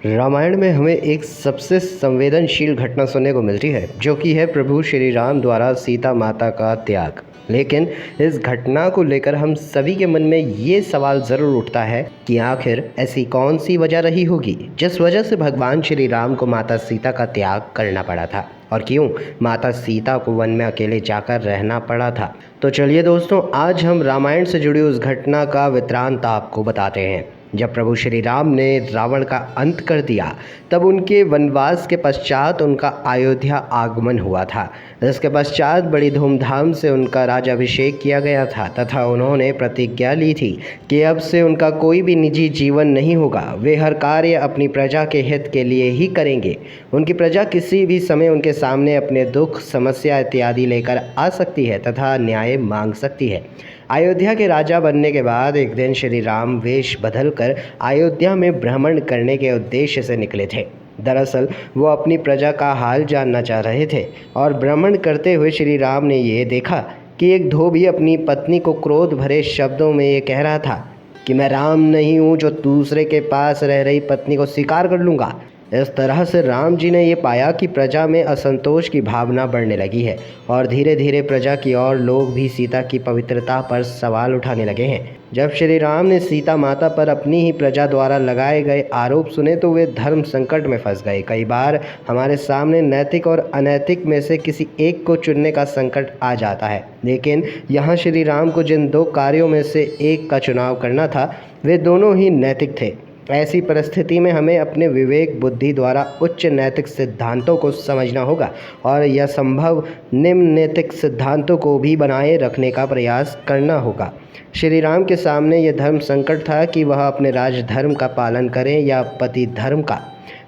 रामायण में हमें एक सबसे संवेदनशील घटना सुनने को मिलती है, जो कि है प्रभु श्री राम द्वारा सीता माता का त्याग। लेकिन इस घटना को लेकर हम सभी के मन में ये सवाल ज़रूर उठता है कि आखिर ऐसी कौन सी वजह रही होगी जिस वजह से भगवान श्री राम को माता सीता का त्याग करना पड़ा था, और क्यों माता सीता को वन में अकेले जाकर रहना पड़ा था। तो चलिए दोस्तों, आज हम रामायण से जुड़ी उस घटना का वृत्तांत आपको बताते हैं। जब प्रभु श्री राम ने रावण का अंत कर दिया, तब उनके वनवास के पश्चात उनका अयोध्या आगमन हुआ था। इसके पश्चात बड़ी धूमधाम से उनका राज्याभिषेक किया गया था तथा उन्होंने प्रतिज्ञा ली थी कि अब से उनका कोई भी निजी जीवन नहीं होगा। वे हर कार्य अपनी प्रजा के हित के लिए ही करेंगे। उनकी प्रजा किसी भी समय उनके सामने अपने दुख, समस्या इत्यादि लेकर आ सकती है तथा न्याय मांग सकती है। अयोध्या के राजा बनने के बाद एक दिन श्री राम वेश बदलकर अयोध्या में भ्रमण करने के उद्देश्य से निकले थे। दरअसल वो अपनी प्रजा का हाल जानना चाह रहे थे और भ्रमण करते हुए श्री राम ने ये देखा कि एक धोबी अपनी पत्नी को क्रोध भरे शब्दों में ये कह रहा था कि मैं राम नहीं हूँ जो दूसरे के पास रह रही पत्नी को स्वीकार कर लूँगा। इस तरह से राम जी ने ये पाया कि प्रजा में असंतोष की भावना बढ़ने लगी है और धीरे धीरे प्रजा की और लोग भी सीता की पवित्रता पर सवाल उठाने लगे हैं। जब श्री राम ने सीता माता पर अपनी ही प्रजा द्वारा लगाए गए आरोप सुने तो वे धर्म संकट में फंस गए। कई बार हमारे सामने नैतिक और अनैतिक में से किसी एक को चुनने का संकट आ जाता है, लेकिन यहाँ श्री राम को जिन दो कार्यों में से एक का चुनाव करना था, वे दोनों ही नैतिक थे। ऐसी परिस्थिति में हमें अपने विवेक बुद्धि द्वारा उच्च नैतिक सिद्धांतों को समझना होगा और यह संभव निम्न नैतिक सिद्धांतों को भी बनाए रखने का प्रयास करना होगा। श्री राम के सामने यह धर्म संकट था कि वह अपने राजधर्म का पालन करें या पति धर्म का।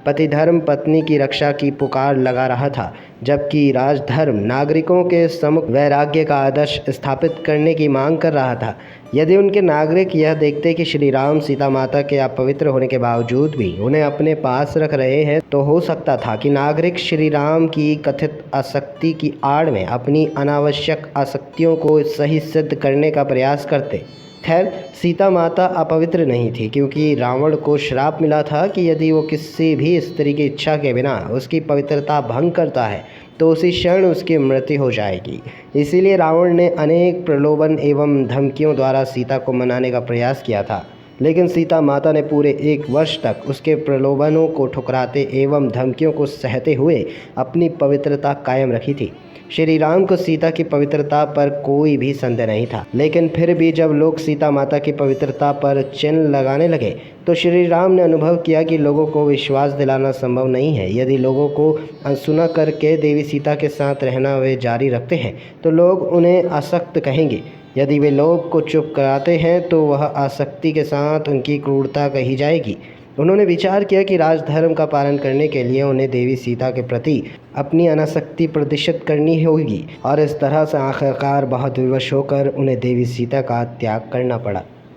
पति धर्म पत्नी की रक्षा की पुकार लगा रहा था, जबकि राजधर्म नागरिकों के सम्मुख वैराग्य का आदर्श स्थापित करने की मांग कर रहा था। यदि उनके नागरिक यह देखते कि श्री राम सीता माता के अपवित्र होने के बावजूद भी उन्हें अपने पास रख रहे हैं, तो हो सकता था कि नागरिक श्री राम की कथित आसक्ति की आड़ में अपनी अनावश्यक आसक्तियों को सही सिद्ध करने का प्रयास करते। खैर, सीता माता अपवित्र नहीं थी, क्योंकि रावण को श्राप मिला था कि यदि वो किसी भी स्त्री की इच्छा के बिना उसकी पवित्रता भंग करता है तो उसी क्षण उसकी मृत्यु हो जाएगी। इसीलिए रावण ने अनेक प्रलोभन एवं धमकियों द्वारा सीता को मनाने का प्रयास किया था, लेकिन सीता माता ने पूरे 1 वर्ष तक उसके प्रलोभनों को ठुकराते एवं धमकियों को सहते हुए अपनी पवित्रता कायम रखी थी। श्री राम को सीता की पवित्रता पर कोई भी संदेह नहीं था, लेकिन फिर भी जब लोग सीता माता की पवित्रता पर चिन्ह लगाने लगे तो श्री राम ने अनुभव किया कि लोगों को विश्वास दिलाना संभव नहीं है। यदि लोगों को अनसुना करके देवी सीता के साथ रहना वे जारी रखते हैं तो लोग उन्हें आसक्त कहेंगे। यदि वे लोग को चुप कराते हैं तो वह आसक्ति के साथ उनकी क्रूरता कही जाएगी। उन्होंने विचार किया कि राजधर्म का पालन करने के लिए उन्हें देवी सीता के प्रति अपनी अनासक्ति प्रदर्शित करनी होगी, और इस तरह से आखिरकार बहुत विवश होकर उन्हें देवी सीता का त्याग करना पड़ा।